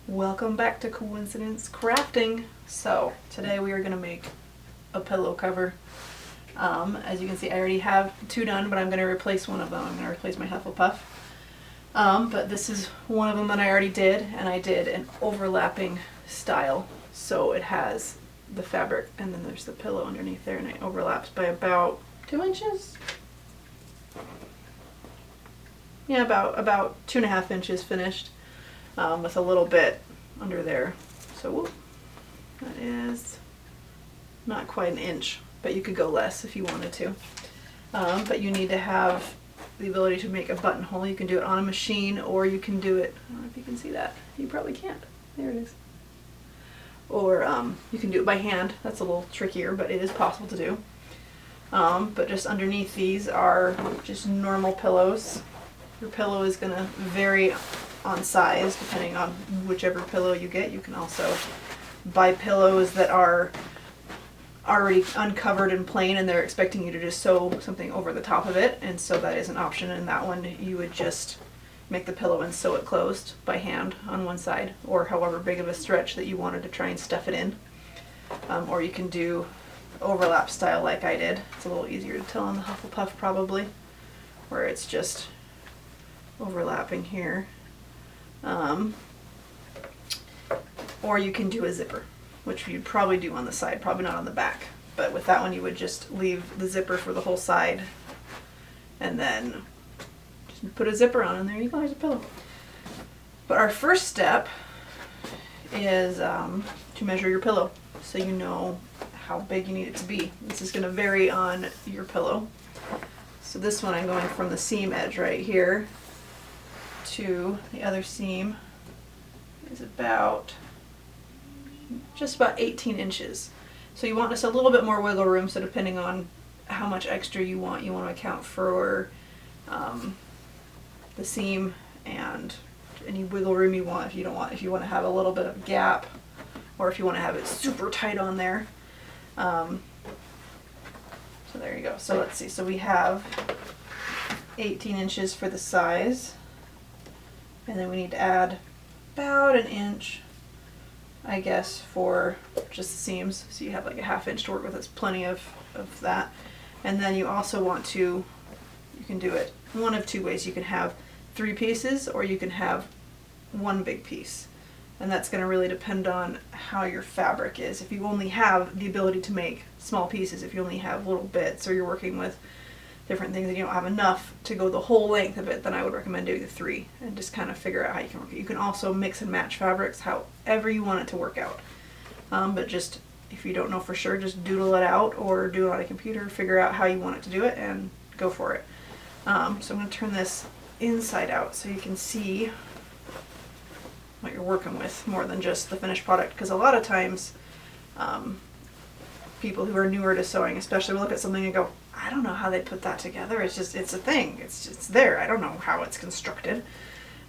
Welcome back to Coincidence Crafting. So today we are going to make a pillow cover. As you can see, I already have two done, but I'm going to replace one of them. I'm going to replace my Hufflepuff. But this is one of them that I already did, and I did an overlapping style. So it has the fabric and then there's the pillow underneath there, and it overlaps by about 2 inches. Yeah, about 2.5 inches finished. With a little bit under there. So whoop, that is not quite an inch, but you could go less if you wanted to. But you need to have the ability to make a buttonhole. You can do it on a machine, or you can do it, I don't know if you can see that. You probably can't. There it is. Or you can do it by hand. That's a little trickier, but it is possible to do. But just underneath these are just normal pillows. Your pillow is going to vary on size depending on whichever pillow you get. You can also buy pillows that are already uncovered and plain, and they're expecting you to just sew something over the top of it, and so that is an option. In that one you would just make the pillow and sew it closed by hand on one side, or however big of a stretch that you wanted to try and stuff it in. Or you can do overlap style like I did. It's a little easier to tell on the Hufflepuff probably, where it's just overlapping here. Or you can do a zipper, which you'd probably do on the side, probably not on the back. But with that one you would just leave the zipper for the whole side and then just put a zipper on, and there you go, there's a pillow. But our first step is to measure your pillow so you know how big you need it to be. This is going to vary on your pillow. So this one I'm going from the seam edge right here to the other seam is just about 18 inches. So you want just a little bit more wiggle room, so depending on how much extra you want to account for the seam and any wiggle room you want. If you want to have a little bit of gap, or if you want to have it super tight on there. So there you go. So let's see, so we have 18 inches for the size, and then we need to add about an inch, I guess, for just the seams. So you have like a 1/2 inch to work with. It's plenty of that. And then you also want to, you can do it one of two ways. You can have 3 pieces, or you can have one big piece. And that's going to really depend on how your fabric is. If you only have the ability to make small pieces, if you only have little bits, or you're working with different things and you don't have enough to go the whole length of it, then I would recommend doing the 3 and just kind of figure out how you can work it. You can also mix and match fabrics however you want it to work out. But just, if you don't know for sure, just doodle it out or do it on a computer, figure out how you want it to do it, and go for it. So I'm going to turn this inside out so you can see what you're working with more than just the finished product, because a lot of times people who are newer to sewing especially will look at something and go, I don't know how they put that together. It's a thing. It's there. I don't know how it's constructed.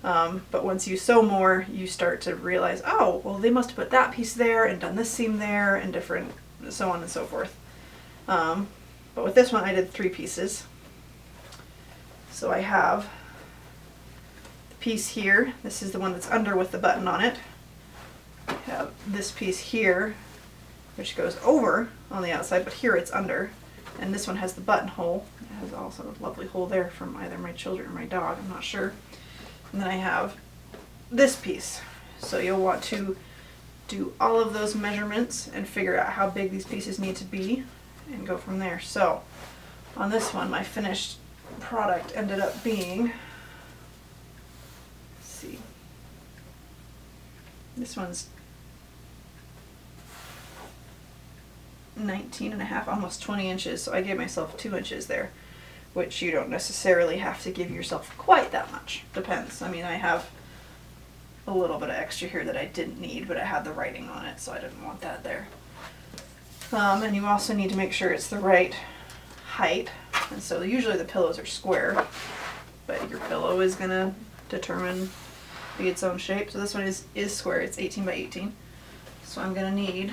But once you sew more, you start to realize, oh, well, they must have put that piece there and done this seam there and different, so on and so forth. But with this one, I did 3 pieces. So I have the piece here. This is the one that's under with the button on it. I have this piece here, which goes over on the outside, but here it's under. And this one has the buttonhole. It has also a lovely hole there from either my children or my dog, I'm not sure. And then I have this piece. So you'll want to do all of those measurements and figure out how big these pieces need to be and go from there. So on this one, my finished product ended up being, let's see, this one's 19.5, almost 20 inches, so I gave myself 2 inches there, which you don't necessarily have to give yourself quite that much. Depends. I mean, I have a little bit of extra here that I didn't need, but it had the writing on it, so I didn't want that there. And you also need to make sure it's the right height, and so usually the pillows are square, but your pillow is going to be its own shape. So this one is square. It's 18 by 18. So I'm going to need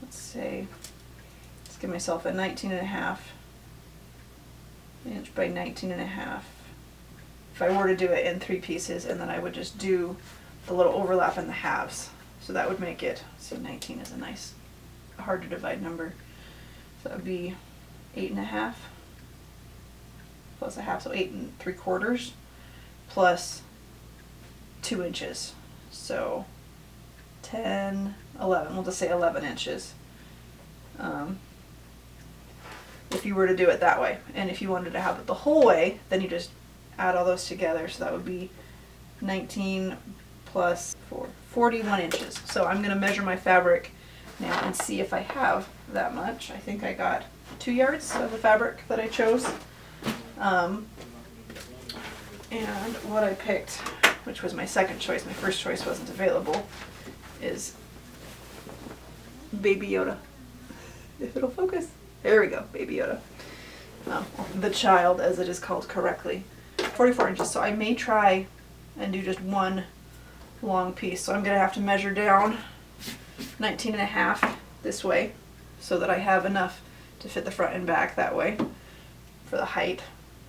let's give myself a 19.5 inch by 19.5 if I were to do it in 3 pieces, and then I would just do the little overlap in the halves. So that would make it, see, 19 is a nice, hard to divide number. So that would be 8.5 plus a half, so 8 3/4 plus 2 inches. So 10, 11, we'll just say 11 inches. If you were to do it that way. And if you wanted to have it the whole way, then you just add all those together. So that would be 19 plus 4, 41 inches. So I'm going to measure my fabric now and see if I have that much. I think I got 2 yards of the fabric that I chose. And what I picked, which was my second choice, my first choice wasn't available, is Baby Yoda. If it'll focus. There we go, Baby Yoda. The child, as it is called correctly. 44 inches. So I may try and do just one long piece. So I'm going to have to measure down 19.5 this way so that I have enough to fit the front and back that way for the height,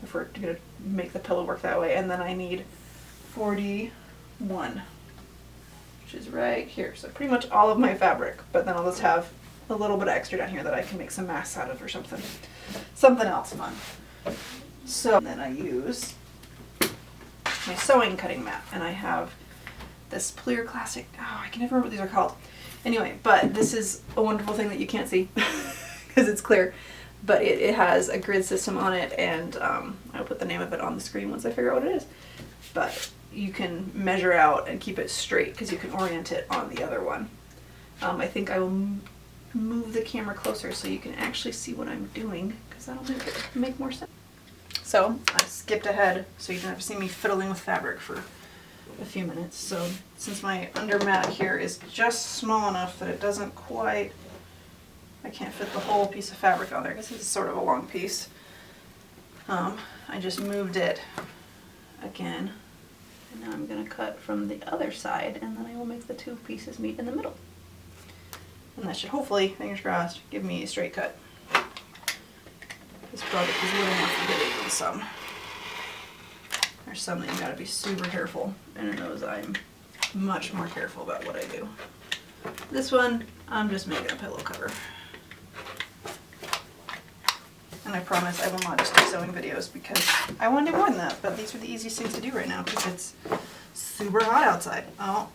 if we're going to make the pillow work that way. And then I need 41, which is right here. So pretty much all of my fabric, but then I'll just have a little bit of extra down here that I can make some masks out of or something. Something else fun. So then I use my sewing cutting mat, and I have this Clear Classic, oh, I can never remember what these are called. Anyway, but this is a wonderful thing that you can't see because it's clear. But it has a grid system on it, and I'll put the name of it on the screen once I figure out what it is. But you can measure out and keep it straight because you can orient it on the other one. I think I will move the camera closer so you can actually see what I'm doing, because that'll make more sense. So I skipped ahead so you don't have to see me fiddling with fabric for a few minutes. So since my undermat here is just small enough that it doesn't quite, I can't fit the whole piece of fabric on there because this is sort of a long piece. I just moved it again, and now I'm going to cut from the other side, and then I will make the 2 pieces meet in the middle. And that should hopefully, fingers crossed, give me a straight cut. This project is a little more forgiving than some. There's some that you gotta be super careful, and in those I'm much more careful about what I do. This one, I'm just making a pillow cover. And I promise I will not just do sewing videos because I want to do more than that, but these are the easiest things to do right now because it's super hot outside. Oh.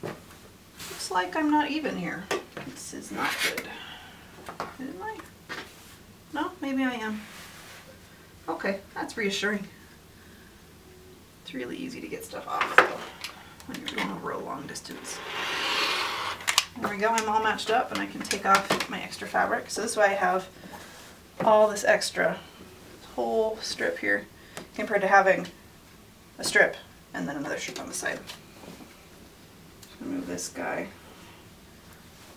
Looks like I'm not even here. This is not good. Am I? No, maybe I am. Okay, that's reassuring. It's really easy to get stuff off though when you're going over a long distance. There we go, I'm all matched up, and I can take off my extra fabric. So this way I have all this extra whole strip here compared to having a strip and then another strip on the side. Move this guy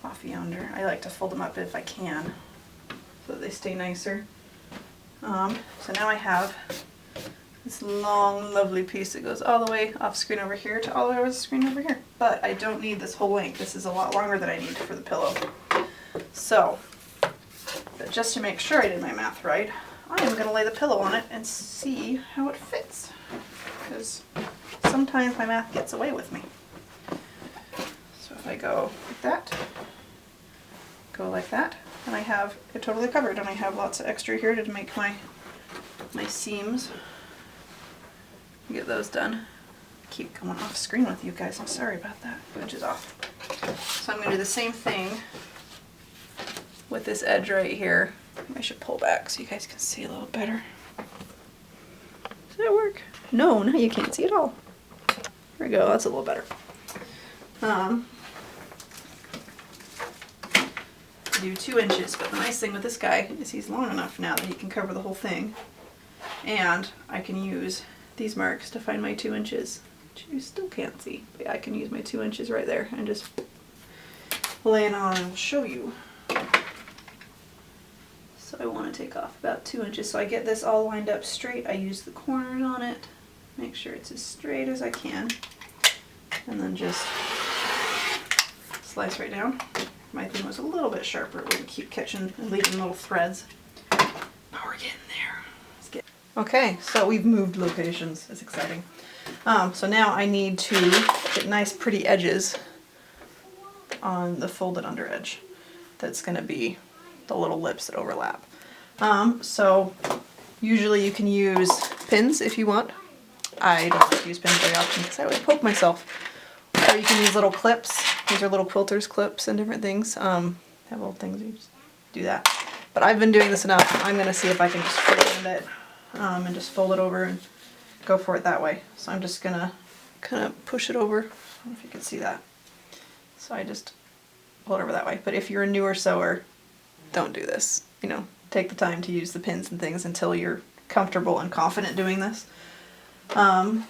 off yonder. I like to fold them up if I can so that they stay nicer. So now I have this long, lovely piece that goes all the way off screen over here to all the way over the screen over here. But I don't need this whole length. This is a lot longer than I need for the pillow. So, but just to make sure I did my math right, I am going to lay the pillow on it and see how it fits. Because sometimes my math gets away with me. So if I go like that, go like that, and I have it totally covered, and I have lots of extra here to make my seams. Get those done. Keep going off screen with you guys. I'm sorry about that. Edge is off. So I'm going to do the same thing with this edge right here. I should pull back so you guys can see a little better. Does that work? No, now you can't see at all. There we go. That's a little better. Do 2 inches, but the nice thing with this guy is he's long enough now that he can cover the whole thing, and I can use these marks to find my 2 inches, which you still can't see, but yeah, I can use my 2 inches right there and just lay it on and I'll show you. So I want to take off about 2 inches, so I get this all lined up straight. I use the corners on it, make sure it's as straight as I can, and then just slice right down. My thing was a little bit sharper. It wouldn't keep catching and leaving little threads. Oh, we're getting there. Let's get. Okay, so we've moved locations. It's exciting. So now I need to get nice pretty edges on the folded under edge. That's going to be the little lips that overlap. So usually you can use pins if you want. I don't like to use pins very often because I always poke myself. Or you can use little clips. These are little quilters clips and different things. Have little things, you just do that. But I've been doing this enough. I'm going to see if I can just freehand it and just fold it over and go for it that way. So I'm just going to kind of push it over. I don't know if you can see that. So I just pull it over that way. But if you're a newer sewer, don't do this. You know, take the time to use the pins and things until you're comfortable and confident doing this. Because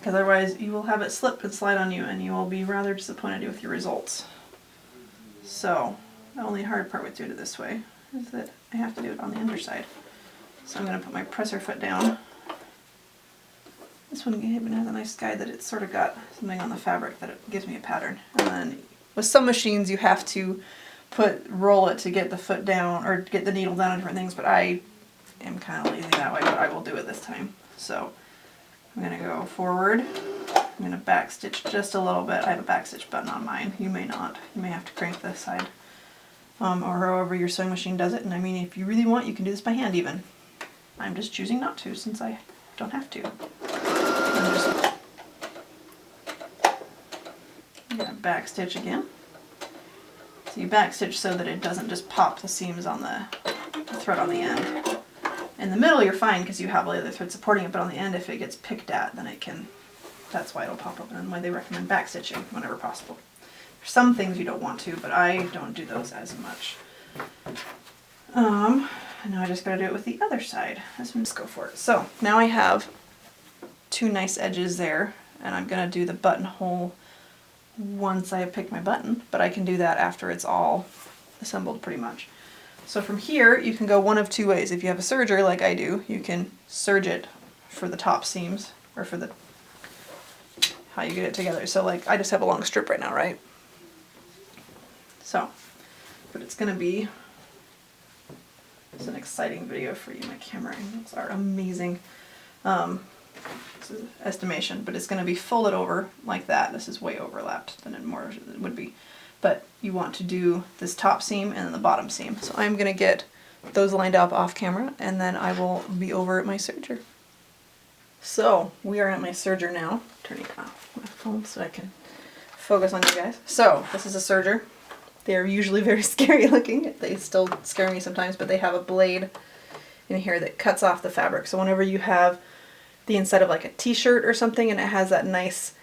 otherwise you will have it slip and slide on you and you will be rather disappointed with your results. So the only hard part with doing it this way is that I have to do it on the underside. So I'm going to put my presser foot down. This one even has a nice guide that it's sort of got something on the fabric that it gives me a pattern. And then with some machines you have to roll it to get the foot down or get the needle down on different things, but I am kind of lazy that way, but I will do it this time. So I'm going to go forward. I'm going to back stitch just a little bit. I have a back stitch button on mine. You may not. You may have to crank this side. Or however your sewing machine does it. And I mean, if you really want, you can do this by hand even. I'm just choosing not to since I don't have to. I'm going to back stitch again. So you back stitch so that it doesn't just pop the seams on the thread on the end. In the middle you're fine because you have all the other threads supporting it, but on the end if it gets picked at, then it can, that's why it'll pop open and why they recommend back stitching whenever possible. There's some things you don't want to, but I don't do those as much. And now I just gotta do it with the other side. Let's go for it. So now I have two nice edges there, and I'm gonna do the buttonhole once I have picked my button, but I can do that after it's all assembled pretty much. So from here you can go one of two ways. If you have a serger like I do, you can serge it for the top seams, or for the how you get it together. So like I just have a long strip right now, right? So, but it's gonna be, it's an exciting video for you. My camera angles are amazing. This is estimation, but it's going to be folded over like that. This is way overlapped than it more would be. But you want to do this top seam and then the bottom seam. So I'm going to get those lined up off camera and then I will be over at my serger. So we are at my serger now. Turning off my phone so I can focus on you guys. So this is a serger. They're usually very scary looking. They still scare me sometimes, but they have a blade in here that cuts off the fabric. So whenever you have the inside of like a t-shirt or something and it has that nice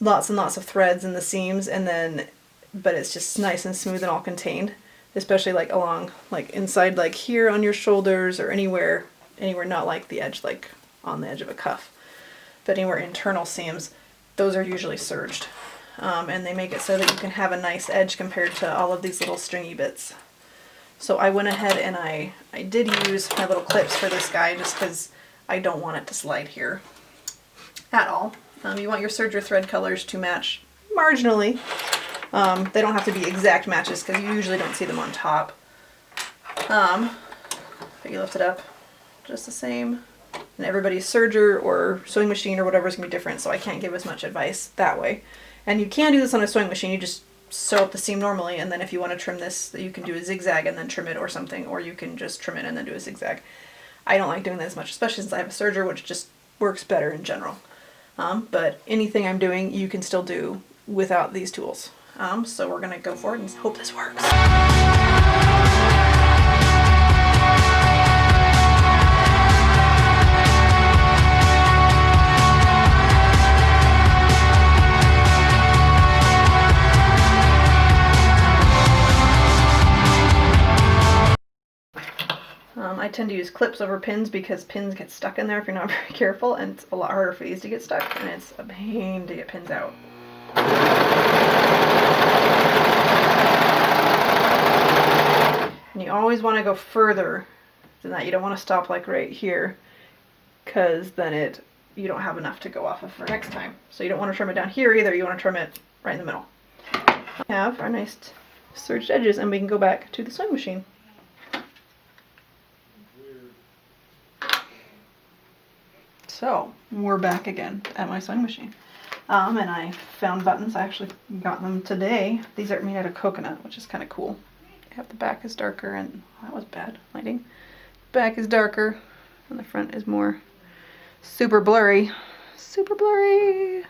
lots and lots of threads in the seams, and then but it's just nice and smooth and all contained, especially like along like inside like here on your shoulders or anywhere not like the edge, like on the edge of a cuff, but anywhere internal seams, those are usually serged. And they make it so that you can have a nice edge compared to all of these little stringy bits. So I went ahead and I did use my little clips for this guy just because I don't want it to slide here at all. You want your serger thread colors to match marginally. They don't have to be exact matches because you usually don't see them on top. But you lift it up just the same. And everybody's serger or sewing machine or whatever is going to be different, so I can't give as much advice that way. And you can do this on a sewing machine. You just sew up the seam normally, and then if you want to trim this, you can do a zigzag and then trim it or something, or you can just trim it and then do a zigzag. I don't like doing that as much, especially since I have a serger, which just works better in general. But anything I'm doing, you can still do without these tools. So we're going to go for it and hope this works. I tend to use clips over pins because pins get stuck in there if you're not very careful, and it's a lot harder for these to get stuck, and it's a pain to get pins out. And you always want to go further than that. You don't want to stop like right here, because then you don't have enough to go off of for next time. So you don't want to trim it down here either. You want to trim it right in the middle. We have our nice serged edges, and we can go back to the sewing machine. So we're back again at my sewing machine. And I found buttons. I actually got them today. These are made out of coconut, which is kind of cool. The back is darker, and that was bad lighting. Back is darker, and the front is more super blurry. Super blurry.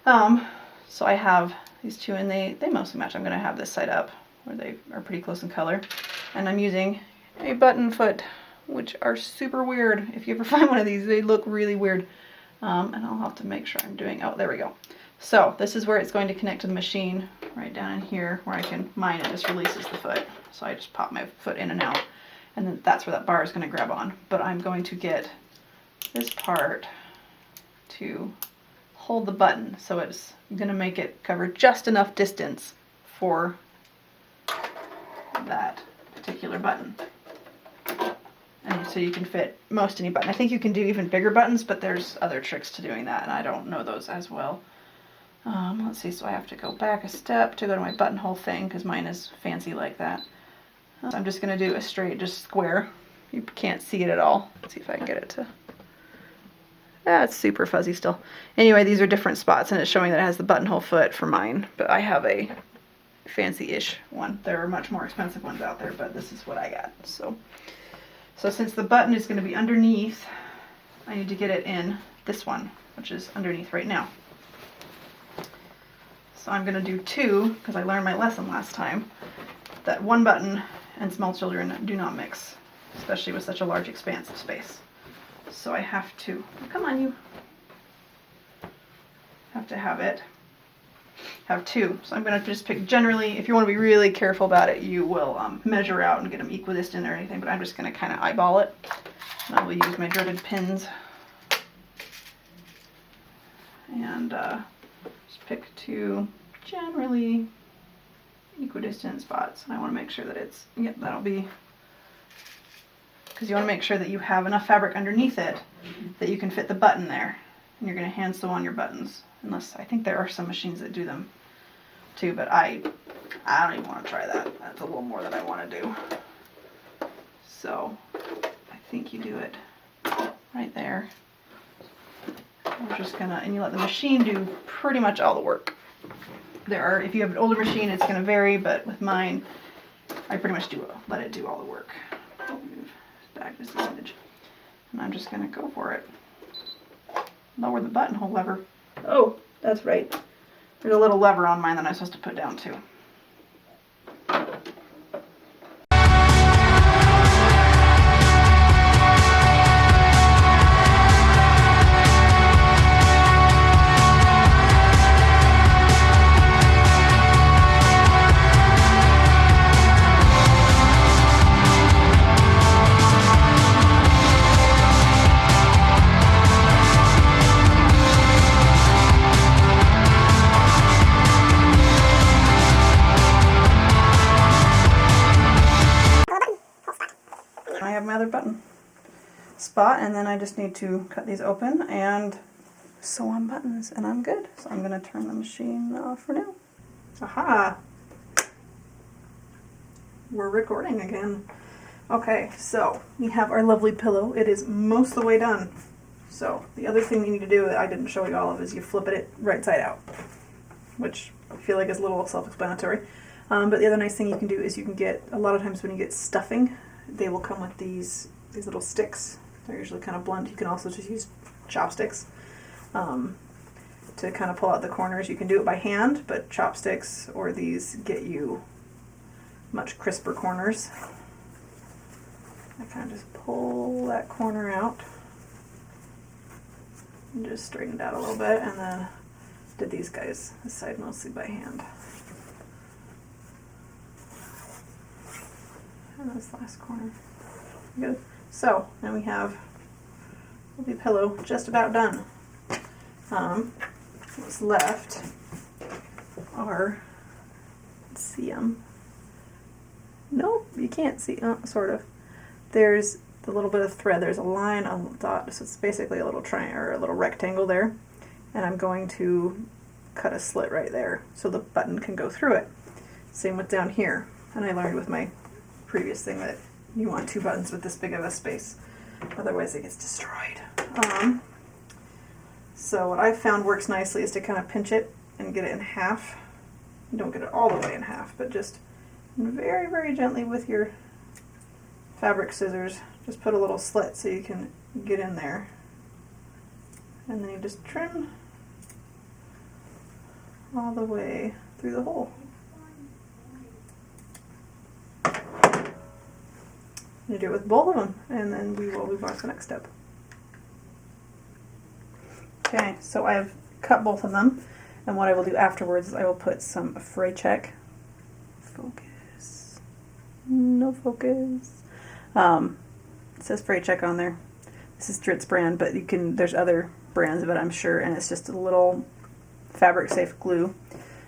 So I have these two, and they mostly match. I'm gonna have this side up, where they are pretty close in color. And I'm using a button foot, which are super weird. If you ever find one of these, they look really weird. And I'll have to make sure I'm doing, oh, there we go. So this is where it's going to connect to the machine, right down in here, where I can, mine it just releases the foot. So I just pop my foot in and out, and then that's where that bar is going to grab on. But I'm going to get this part to hold the button, so it's going to make it cover just enough distance for that particular button. And so you can fit most any button. I think you can do even bigger buttons, but there's other tricks to doing that, and I don't know those as well. Let's see, so I have to go back a step to go to my buttonhole thing, because mine is fancy like that. So I'm just going to do a straight, just square. You can't see it at all. Let's see if I can get it to... it's super fuzzy still. Anyway, these are different spots, and it's showing that it has the buttonhole foot for mine, but I have a fancy-ish one. There are much more expensive ones out there, but this is what I got. So since the button is going to be underneath, I need to get it in this one, which is underneath right now. So I'm going to do two, because I learned my lesson last time, that one button and small children do not mix, especially with such a large expanse of space. So I have to, oh, come on you, have to have two. So I'm going to just pick, generally, if you want to be really careful about it, you will measure out and get them equidistant or anything, but I'm just going to kind of eyeball it. And I will use my dreaded pins. And just pick two generally equidistant spots. And I want to make sure that it's, yep, that'll be, because you want to make sure that you have enough fabric underneath it that you can fit the button there. And you're going to hand sew on your buttons. Unless, I think there are some machines that do them too, but I don't even want to try that. That's a little more than I want to do. So I think you do it right there. We're just gonna, and you let the machine do pretty much all the work. There are, if you have an older machine, it's gonna vary, but with mine, I pretty much let it do all the work. I'll move back just an image. And I'm just gonna go for it. Lower the buttonhole lever. Oh, that's right. There's a little lever on mine that I'm supposed to put down too. Button spot, and then I just need to cut these open and sew on buttons, and I'm good. So I'm going to turn the machine off for now. Aha! We're recording again. Okay, so we have our lovely pillow. It is most of the way done. So the other thing you need to do that I didn't show you all of is you flip it right side out, which I feel like is a little self-explanatory. But the other nice thing you can do is you can get, a lot of times when you get stuffing, they will come with these little sticks. They're usually kind of blunt. You can also just use chopsticks to kind of pull out the corners. You can do it by hand, but chopsticks or these get you much crisper corners. I kind of just pull that corner out and just straighten it out a little bit, and then did these guys this side mostly by hand. And this last corner. Good. So now we have the pillow just about done. What's left are, let's see them. Nope, you can't see. Sort of. There's the little bit of thread. There's a line on the dot, so it's basically a little triangle or a little rectangle there. And I'm going to cut a slit right there so the button can go through it. Same with down here. And I learned with my previous thing that you want two buttons with this big of a space. Otherwise it gets destroyed. So what I've found works nicely is to kind of pinch it and get it in half. You don't get it all the way in half, but just very, very gently with your fabric scissors, just put a little slit so you can get in there. And then you just trim all the way through the hole. You do it with both of them, and then we will move on to the next step. Okay, so I've cut both of them, and what I will do afterwards is I will put some fray check. Focus. No focus. It says fray check on there. This is Dritz brand, but there's other brands of it, I'm sure, and it's just a little fabric safe glue,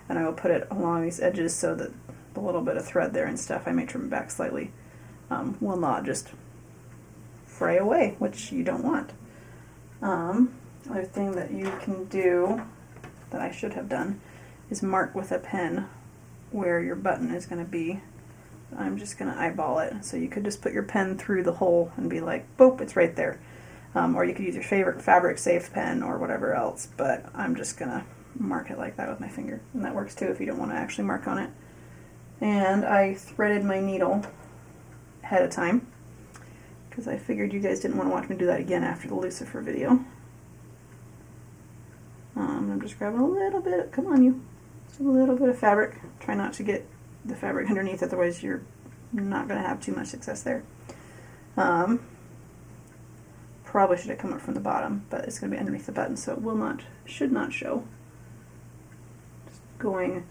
and I will put it along these edges so that the little bit of thread there and stuff, I may trim it back slightly, will not just fray away, which you don't want. Other thing that you can do that I should have done is mark with a pen where your button is going to be. I'm just going to eyeball it, so you could just put your pen through the hole and be like, boop, it's right there. Or you could use your favorite fabric safe pen or whatever else, but I'm just going to mark it like that with my finger, and that works too if you don't want to actually mark on it. And I threaded my needle ahead of time because I figured you guys didn't want to watch me do that again after the Lucifer video. I'm just grabbing a little bit, come on you, just a little bit of fabric. Try not to get the fabric underneath, otherwise you're not going to have too much success there. Probably should have come up from the bottom, but it's going to be underneath the button, so it should not show. Just going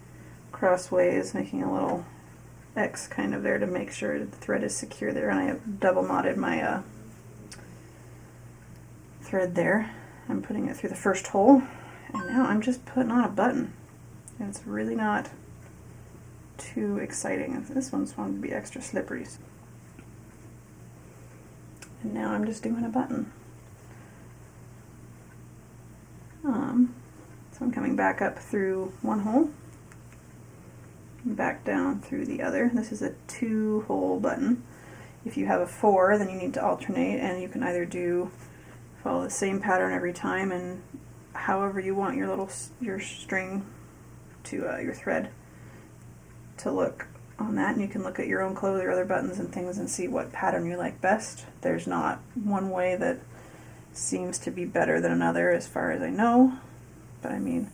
crossways, making a little X kind of there to make sure that the thread is secure there, and I have double knotted my thread there. I'm putting it through the first hole, and now I'm just putting on a button. And it's really not too exciting. This one's wanted to be extra slippery. And now I'm just doing a button. So I'm coming back up through one hole, and back down through the other. This is a 2-hole button. If you have a 4, then you need to alternate, and you can either follow the same pattern every time, and however you want your string to your thread to look on that, and you can look at your own clothes or other buttons and things and see what pattern you like best. There's not one way that seems to be better than another as far as I know, but I mean,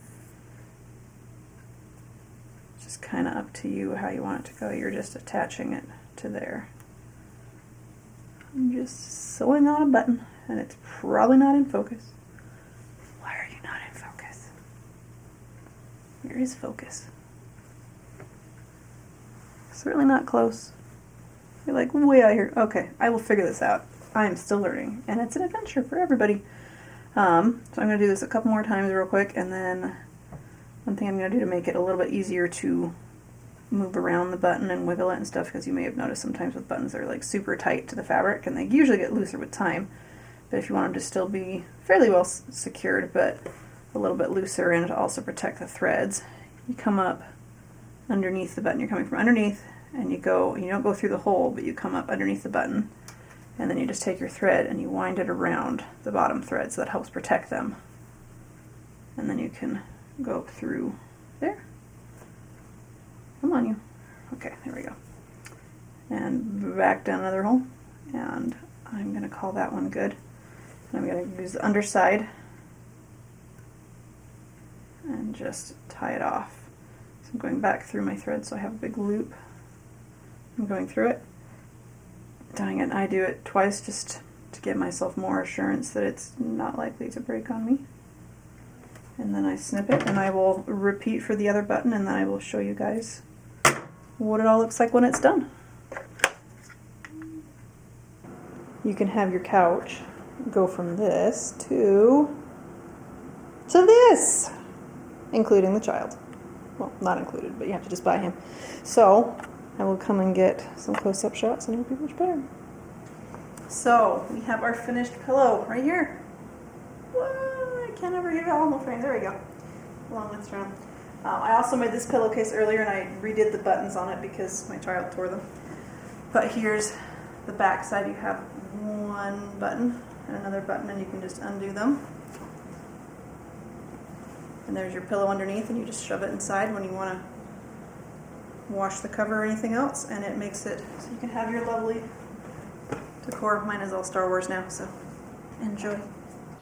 it's just kind of up to you how you want it to go. You're just attaching it to there. I'm just sewing on a button, and it's probably not in focus. Why are you not in focus? Where is focus? Certainly not close. You're like way out here. Okay, I will figure this out. I am still learning, and it's an adventure for everybody. So I'm going to do this a couple more times real quick, and then one thing I'm going to do to make it a little bit easier to move around the button and wiggle it and stuff, because you may have noticed sometimes with buttons they're like super tight to the fabric, and they usually get looser with time. But if you want them to still be fairly well secured, but a little bit looser, and to also protect the threads, you come up underneath the button. You're coming from underneath, and you don't go through the hole, but you come up underneath the button, and then you just take your thread and you wind it around the bottom thread, so that helps protect them. And then you can go through there. Come on, you. Okay, there we go. And back down another hole, and I'm going to call that one good. And I'm going to use the underside and just tie it off. So I'm going back through my thread, so I have a big loop. I'm going through it, tying it. I do it twice just to give myself more assurance that it's not likely to break on me. And then I snip it, and I will repeat for the other button, and then I will show you guys what it all looks like when it's done. You can have your couch go from this to this, including the child. Well, not included, but you have to just buy him. So I will come and get some close-up shots, and it'll be much better. So we have our finished pillow right here. Whoa, I can't ever get it all in the frame. There we go. Along with strand. I also made this pillowcase earlier, and I redid the buttons on it because my child tore them. But here's the back side. You have one button and another button, and you can just undo them. And there's your pillow underneath, and you just shove it inside when you want to wash the cover or anything else, and it makes it so you can have your lovely decor. Mine is all Star Wars now, so enjoy.